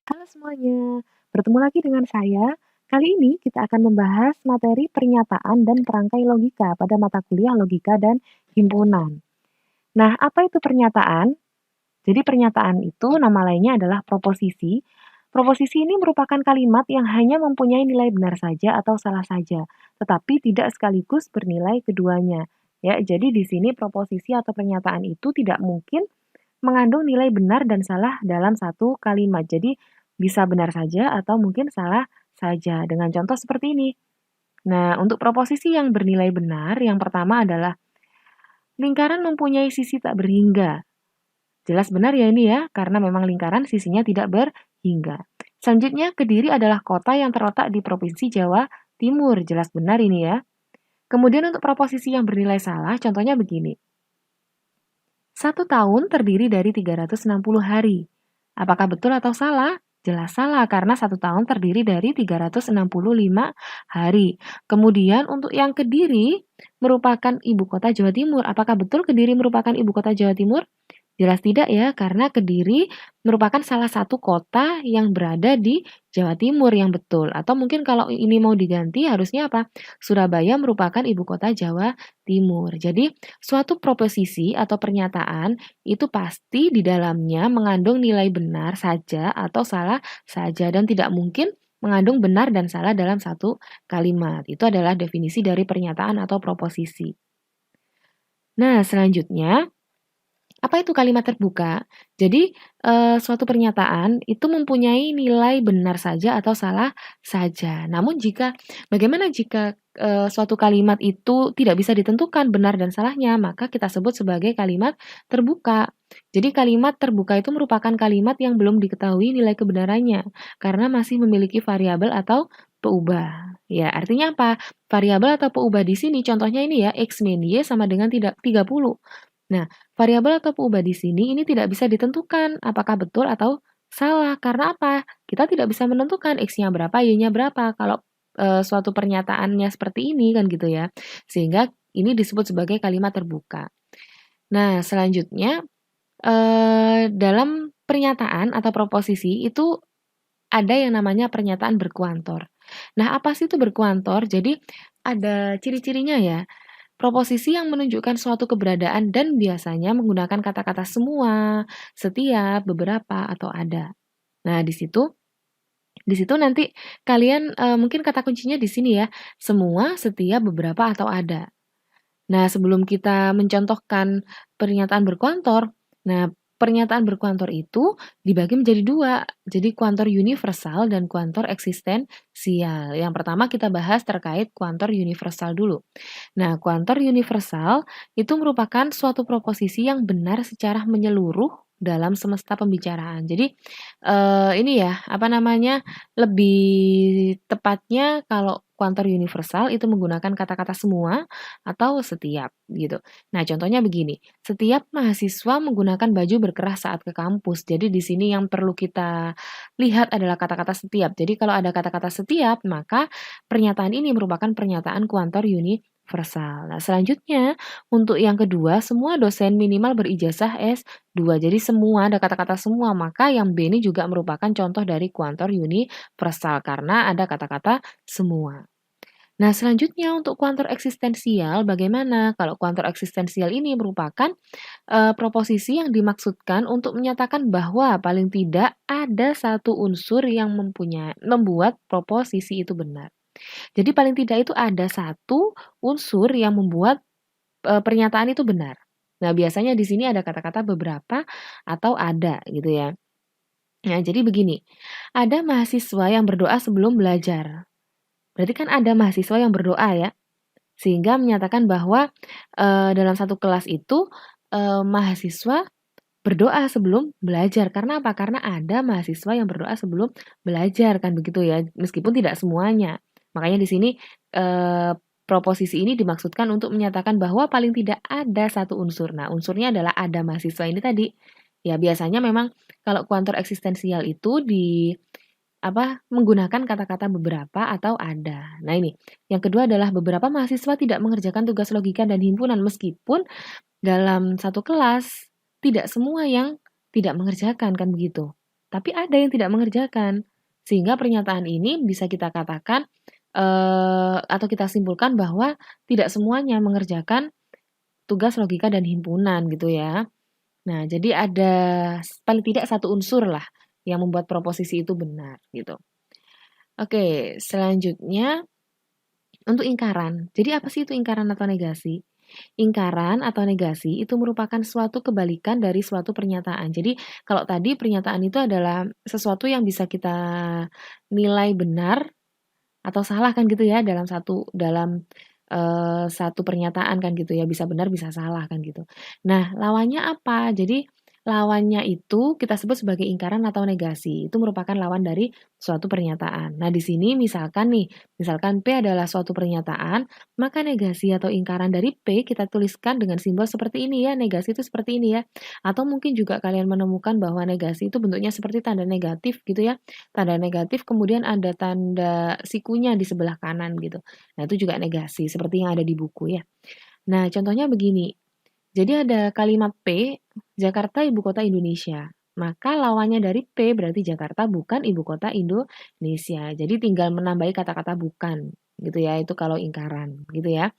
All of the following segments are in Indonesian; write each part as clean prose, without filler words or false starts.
Halo semuanya, bertemu lagi dengan saya. Kali ini kita akan membahas materi pernyataan dan perangkai logika pada mata kuliah logika dan himpunan. Nah, apa itu pernyataan? Jadi pernyataan itu nama lainnya adalah proposisi. Proposisi ini merupakan kalimat yang hanya mempunyai nilai benar saja atau salah saja, tetapi tidak sekaligus bernilai keduanya. Ya, jadi di sini proposisi atau pernyataan itu tidak mungkin mengandung nilai benar dan salah dalam satu kalimat. Jadi bisa benar saja atau mungkin salah saja. Dengan contoh seperti ini. Nah, untuk proposisi yang bernilai benar, yang pertama adalah lingkaran mempunyai sisi tak berhingga. Jelas benar ya ini ya, karena memang lingkaran sisinya tidak berhingga. Selanjutnya, Kediri adalah kota yang terletak di Provinsi Jawa Timur. Jelas benar ini ya. Kemudian untuk proposisi yang bernilai salah, contohnya begini. 1 tahun terdiri dari 360 hari. Apakah betul atau salah? Jelas salah, karena 1 tahun terdiri dari 365 hari. Kemudian untuk yang Kediri merupakan ibu kota Jawa Timur. Apakah betul Kediri merupakan ibu kota Jawa Timur? Jelas tidak ya, karena Kediri merupakan salah satu kota yang berada di Jawa Timur yang betul. Atau mungkin kalau ini mau diganti harusnya apa? Surabaya merupakan ibu kota Jawa Timur. Jadi suatu proposisi atau pernyataan itu pasti di dalamnya mengandung nilai benar saja atau salah saja dan tidak mungkin mengandung benar dan salah dalam satu kalimat. Itu adalah definisi dari pernyataan atau proposisi. Nah, selanjutnya apa itu kalimat terbuka? Jadi, suatu pernyataan itu mempunyai nilai benar saja atau salah saja. Namun bagaimana jika, suatu kalimat itu tidak bisa ditentukan benar dan salahnya, maka kita sebut sebagai kalimat terbuka. Jadi kalimat terbuka itu merupakan kalimat yang belum diketahui nilai kebenarannya, karena masih memiliki variabel atau peubah. Ya, artinya apa? Variabel atau peubah di sini contohnya ini ya, X min Y sama dengan 30. Nah, variabel atau peubah di sini ini tidak bisa ditentukan apakah betul atau salah. Karena apa? Kita tidak bisa menentukan X-nya berapa, Y-nya berapa. Kalau suatu pernyataannya seperti ini kan gitu ya. Sehingga ini disebut sebagai kalimat terbuka. Nah, selanjutnya dalam pernyataan atau proposisi itu ada yang namanya pernyataan berkuantor. Nah, apa sih itu berkuantor? Jadi ada ciri-cirinya ya. Proposisi yang menunjukkan suatu keberadaan dan biasanya menggunakan kata-kata semua, setiap, beberapa, atau ada. Nah, di situ nanti kalian mungkin kata kuncinya di sini ya, semua, setiap, beberapa, atau ada. Nah, sebelum kita mencontohkan pernyataan berkuantor, nah pernyataan berkuantor itu dibagi menjadi dua, jadi kuantor universal dan kuantor eksistensial. Yang pertama kita bahas terkait kuantor universal dulu. Nah, kuantor universal itu merupakan suatu proposisi yang benar secara menyeluruh dalam semesta pembicaraan. Jadi, ini ya, apa namanya, lebih tepatnya kalau kuantor universal itu menggunakan kata-kata semua atau setiap, gitu. Nah, contohnya begini, setiap mahasiswa menggunakan baju berkerah saat ke kampus. Jadi di sini yang perlu kita lihat adalah kata-kata setiap. Jadi kalau ada kata-kata setiap, maka pernyataan ini merupakan pernyataan kuantor universal. Nah, selanjutnya untuk yang kedua, semua dosen minimal berijazah S2. Jadi semua ada kata-kata semua, maka yang B ini juga merupakan contoh dari kuantor universal karena ada kata-kata semua. Nah, selanjutnya untuk kuantor eksistensial bagaimana? Kalau kuantor eksistensial ini merupakan proposisi yang dimaksudkan untuk menyatakan bahwa paling tidak ada satu unsur yang membuat proposisi itu benar. Jadi paling tidak itu ada satu unsur yang membuat pernyataan itu benar. Nah, biasanya di sini ada kata-kata beberapa atau ada gitu ya. Nah, jadi begini, ada mahasiswa yang berdoa sebelum belajar. Berarti kan ada mahasiswa yang berdoa ya, sehingga menyatakan bahwa dalam satu kelas itu mahasiswa berdoa sebelum belajar. Karena apa? Karena ada mahasiswa yang berdoa sebelum belajar kan begitu ya, meskipun tidak semuanya. Makanya di sini proposisi ini dimaksudkan untuk menyatakan bahwa paling tidak ada satu unsur. Nah, unsurnya adalah ada mahasiswa ini tadi. Ya, biasanya memang kalau kuantor eksistensial itu menggunakan kata-kata beberapa atau ada. Nah, ini. Yang kedua adalah beberapa mahasiswa tidak mengerjakan tugas logika dan himpunan meskipun dalam satu kelas tidak semua yang tidak mengerjakan kan begitu. tapi ada yang tidak mengerjakan. Sehingga pernyataan ini bisa kita katakan atau kita simpulkan bahwa tidak semuanya mengerjakan tugas logika dan himpunan gitu ya. Nah, jadi ada paling tidak satu unsur lah yang membuat proposisi itu benar gitu. Oke, selanjutnya untuk ingkaran. Jadi apa sih itu ingkaran atau negasi? Ingkaran atau negasi itu merupakan suatu kebalikan dari suatu pernyataan. Jadi kalau tadi pernyataan itu adalah sesuatu yang bisa kita nilai benar atau salah kan gitu ya dalam satu pernyataan kan gitu ya, bisa benar bisa salah kan gitu. Nah, lawannya apa? Jadi lawannya itu kita sebut sebagai ingkaran atau negasi. Itu merupakan lawan dari suatu pernyataan. Nah, di sini misalkan nih, misalkan P adalah suatu pernyataan, maka negasi atau ingkaran dari P kita tuliskan dengan simbol seperti ini ya, negasi itu seperti ini ya. Atau mungkin juga kalian menemukan bahwa negasi itu bentuknya seperti tanda negatif gitu ya. Tanda negatif kemudian ada tanda sikunya di sebelah kanan gitu. Nah, itu juga negasi seperti yang ada di buku ya. Nah, contohnya begini. Jadi ada kalimat P, Jakarta ibu kota Indonesia. Maka lawannya dari P berarti Jakarta bukan ibu kota Indonesia. Jadi tinggal menambahi kata-kata bukan gitu ya. Itu kalau ingkaran gitu ya.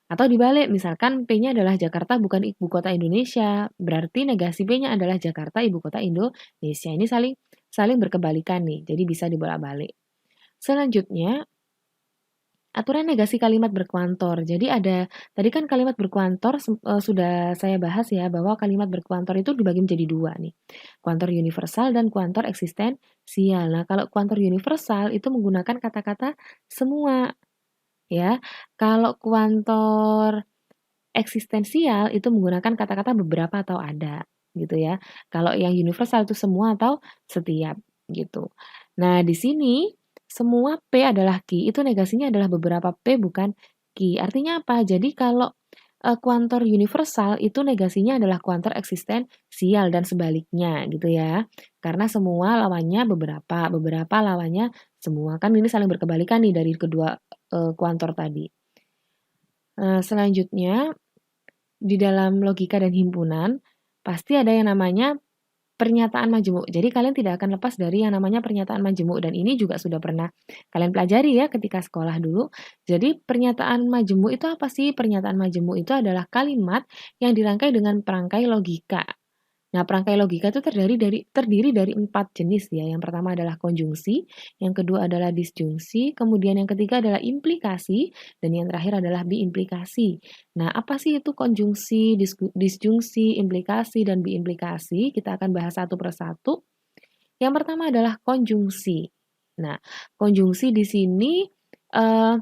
Atau dibalik, misalkan P-nya adalah Jakarta bukan ibu kota Indonesia, berarti negasi P-nya adalah Jakarta ibu kota Indonesia. Ini saling saling berkebalikan nih, jadi bisa dibolak-balik. Selanjutnya, aturan negasi kalimat berkuantor. Jadi ada tadi kan kalimat berkuantor sudah saya bahas ya bahwa kalimat berkuantor itu dibagi menjadi dua nih. Kuantor universal dan kuantor eksistensial. Nah, kalau kuantor universal itu menggunakan kata-kata semua ya. Kalau kuantor eksistensial itu menggunakan kata-kata beberapa atau ada gitu ya. Kalau yang universal itu semua atau setiap gitu. Nah, di sini semua P adalah Q, itu negasinya adalah beberapa P bukan Q. Artinya apa? Jadi kalau kuantor universal itu negasinya adalah kuantor eksistensial dan sebaliknya gitu ya. Karena semua lawannya beberapa, beberapa lawannya semua. Kan ini saling berkebalikan nih dari kedua kuantor tadi. Selanjutnya di dalam logika dan himpunan, pasti ada yang namanya pernyataan majemuk. Jadi kalian tidak akan lepas dari yang namanya pernyataan majemuk dan ini juga sudah pernah kalian pelajari ya ketika sekolah dulu. Jadi pernyataan majemuk itu apa sih? Pernyataan majemuk itu adalah kalimat yang dirangkai dengan perangkai logika. Nah, perangkai logika itu terdiri dari 4 jenis ya. Yang pertama adalah konjungsi, yang kedua adalah disjungsi, kemudian yang ketiga adalah implikasi, dan yang terakhir adalah biimplikasi. Nah, apa sih itu konjungsi, disjungsi, implikasi, dan biimplikasi? Kita akan bahas satu persatu. Yang pertama adalah konjungsi. Nah, konjungsi di sini eh,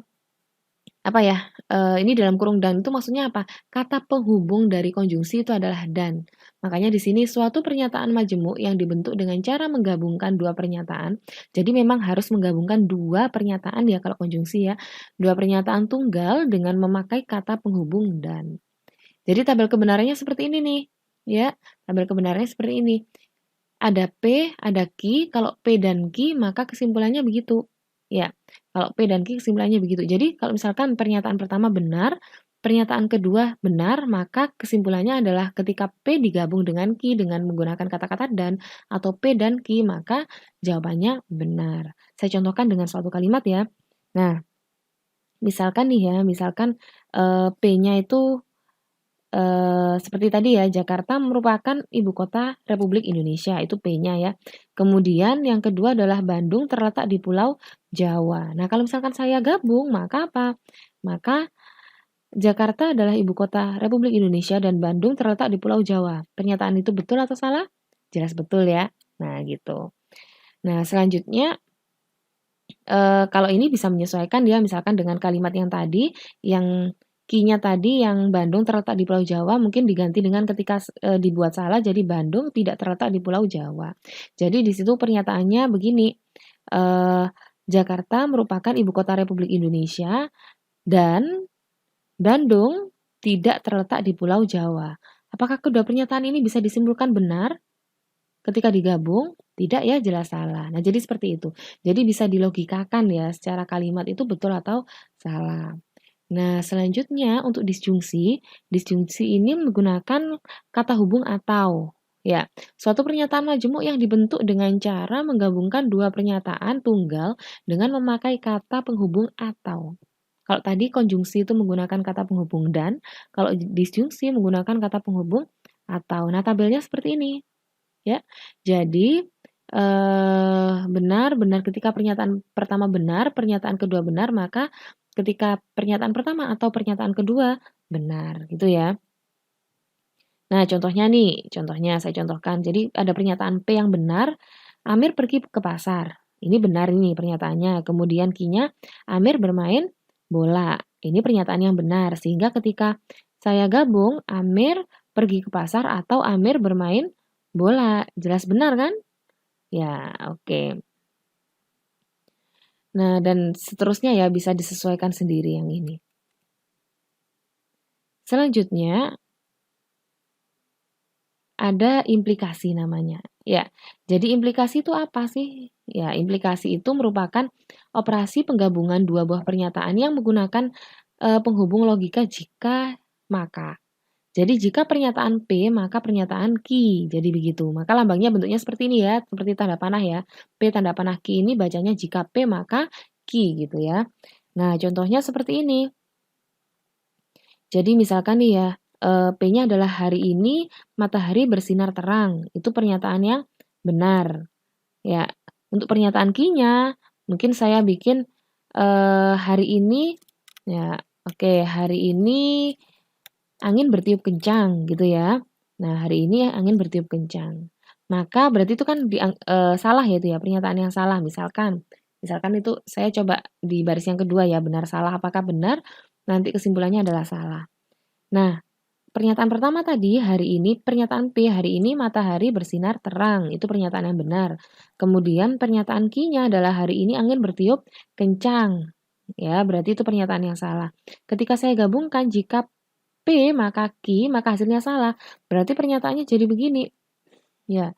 apa ya? Ini dalam kurung dan itu maksudnya apa? Kata penghubung dari konjungsi itu adalah dan. Makanya di sini suatu pernyataan majemuk yang dibentuk dengan cara menggabungkan dua pernyataan. Jadi memang harus menggabungkan dua pernyataan ya kalau konjungsi ya. Dua pernyataan tunggal dengan memakai kata penghubung dan. Jadi tabel kebenarannya seperti ini nih. Ya, tabel kebenarannya seperti ini. Ada P, ada Q. Kalau P dan Q maka kesimpulannya begitu. Ya, kalau P dan Q kesimpulannya begitu. Jadi kalau misalkan pernyataan pertama benar, pernyataan kedua benar, maka kesimpulannya adalah ketika P digabung dengan Q dengan menggunakan kata-kata dan atau P dan Q, maka jawabannya benar. Saya contohkan dengan suatu kalimat ya. Nah, misalkan nih ya, misalkan P-nya itu seperti tadi ya, Jakarta merupakan ibu kota Republik Indonesia, itu P-nya ya. Kemudian yang kedua adalah Bandung terletak di Pulau Jawa. Nah, kalau misalkan saya gabung, maka apa? Maka Jakarta adalah ibu kota Republik Indonesia dan Bandung terletak di Pulau Jawa. Pernyataan itu betul atau salah? Jelas betul ya. Nah, gitu. Nah, selanjutnya kalau ini bisa menyesuaikan dia misalkan dengan kalimat yang tadi, yang Q-nya tadi yang Bandung terletak di Pulau Jawa mungkin diganti dengan ketika dibuat salah jadi Bandung tidak terletak di Pulau Jawa. Jadi di situ pernyataannya begini, Jakarta merupakan ibu kota Republik Indonesia dan Bandung tidak terletak di Pulau Jawa. Apakah kedua pernyataan ini bisa disimpulkan benar? Ketika digabung, tidak ya jelas salah. Nah, jadi seperti itu. Jadi bisa dilogikakan ya secara kalimat itu betul atau salah. Nah, selanjutnya untuk disjungsi, disjungsi ini menggunakan kata hubung atau Ya, suatu pernyataan majemuk yang dibentuk dengan cara menggabungkan dua pernyataan tunggal dengan memakai kata penghubung atau. Kalau tadi konjungsi itu menggunakan kata penghubung dan, kalau disjungsi menggunakan kata penghubung atau. Nah, tabelnya seperti ini, ya. Jadi, benar, benar ketika pernyataan pertama benar, pernyataan kedua benar, maka ketika pernyataan pertama atau pernyataan kedua benar, gitu ya. Nah, contohnya nih, contohnya saya contohkan. Jadi ada pernyataan P yang benar, Amir pergi ke pasar. Ini benar ini pernyataannya. Kemudian Q-nya, Amir bermain bola. Ini pernyataan yang benar. Sehingga ketika saya gabung, Amir pergi ke pasar atau Amir bermain bola. Jelas benar kan? Ya, oke. Nah, dan seterusnya ya bisa disesuaikan sendiri yang ini. Selanjutnya, ada implikasi namanya. Ya, jadi implikasi itu apa sih? Ya, implikasi itu merupakan operasi penggabungan dua buah pernyataan yang menggunakan penghubung logika jika maka. Jadi jika pernyataan P maka pernyataan Q. Jadi begitu. Maka lambangnya bentuknya seperti ini ya, seperti tanda panah ya. P tanda panah Q ini bacanya jika P maka Q gitu ya. Nah, contohnya seperti ini. Jadi misalkan nih ya, P-nya adalah hari ini matahari bersinar terang. Itu pernyataan yang benar. Ya, untuk pernyataan Q-nya mungkin saya bikin hari ini ya, oke, hari ini angin bertiup kencang gitu ya. Nah, hari ini angin bertiup kencang. Maka berarti itu kan salah ya itu ya, pernyataan yang salah. Misalkan itu saya coba di baris yang kedua ya, benar salah apakah benar? Nanti kesimpulannya adalah salah. Nah, pernyataan pertama tadi, hari ini, pernyataan P, hari ini matahari bersinar terang. Itu pernyataan yang benar. Kemudian pernyataan Q-nya adalah hari ini angin bertiup kencang. Ya, berarti itu pernyataan yang salah. Ketika saya gabungkan, jika P maka Q, maka hasilnya salah. Berarti pernyataannya jadi begini. Ya,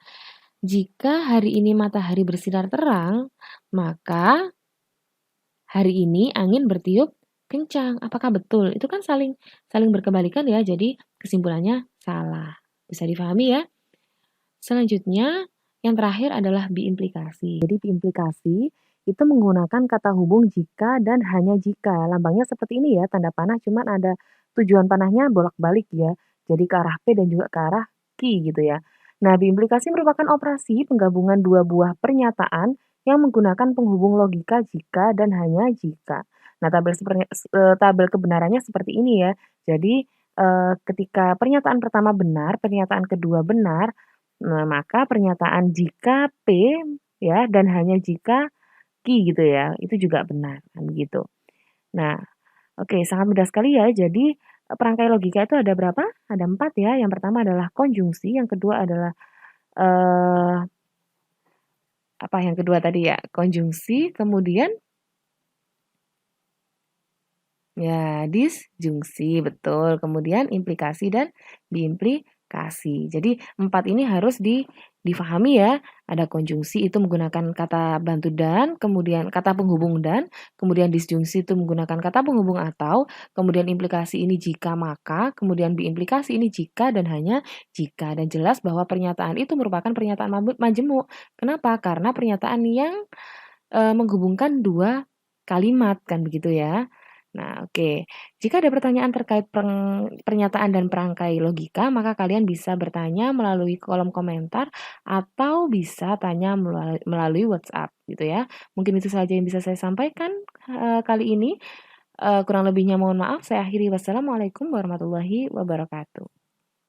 jika hari ini matahari bersinar terang, maka hari ini angin bertiup kencang. Apakah betul? Itu kan saling berkebalikan ya. Jadi kesimpulannya salah. Bisa difahami ya? Selanjutnya, yang terakhir adalah biimplikasi. Jadi biimplikasi itu menggunakan kata hubung jika dan hanya jika. Lambangnya seperti ini ya, tanda panah cuman ada tujuan panahnya bolak-balik ya. Jadi ke arah P dan juga ke arah Q gitu ya. Nah, biimplikasi merupakan operasi penggabungan dua buah pernyataan yang menggunakan penghubung logika jika dan hanya jika. Nah, tabel kebenarannya seperti ini ya. Jadi, ketika pernyataan pertama benar, pernyataan kedua benar, nah, maka pernyataan jika P ya dan hanya jika Q gitu ya, itu juga benar kan begitu. Nah, oke sangat mudah sekali ya. Jadi perangkai logika itu ada berapa? Ada 4 ya. Yang pertama adalah konjungsi, yang kedua adalah eh apa yang kedua tadi ya? Konjungsi, kemudian ya, disjungsi, betul. Kemudian implikasi dan biimplikasi. Jadi, 4 ini harus difahami ya. Ada konjungsi itu menggunakan kata bantu dan, kemudian kata penghubung dan, kemudian disjungsi itu menggunakan kata penghubung atau, kemudian implikasi ini jika maka, kemudian biimplikasi ini jika dan hanya jika. Dan jelas bahwa pernyataan itu merupakan pernyataan majemuk. Kenapa? Karena pernyataan yang menghubungkan dua kalimat kan begitu ya. Nah, oke. Jika ada pertanyaan terkait pernyataan dan perangkai logika, maka kalian bisa bertanya melalui kolom komentar atau bisa tanya melalui WhatsApp gitu ya. Mungkin itu saja yang bisa saya sampaikan kali ini. Kurang lebihnya mohon maaf. Saya akhiri. Wassalamualaikum warahmatullahi wabarakatuh.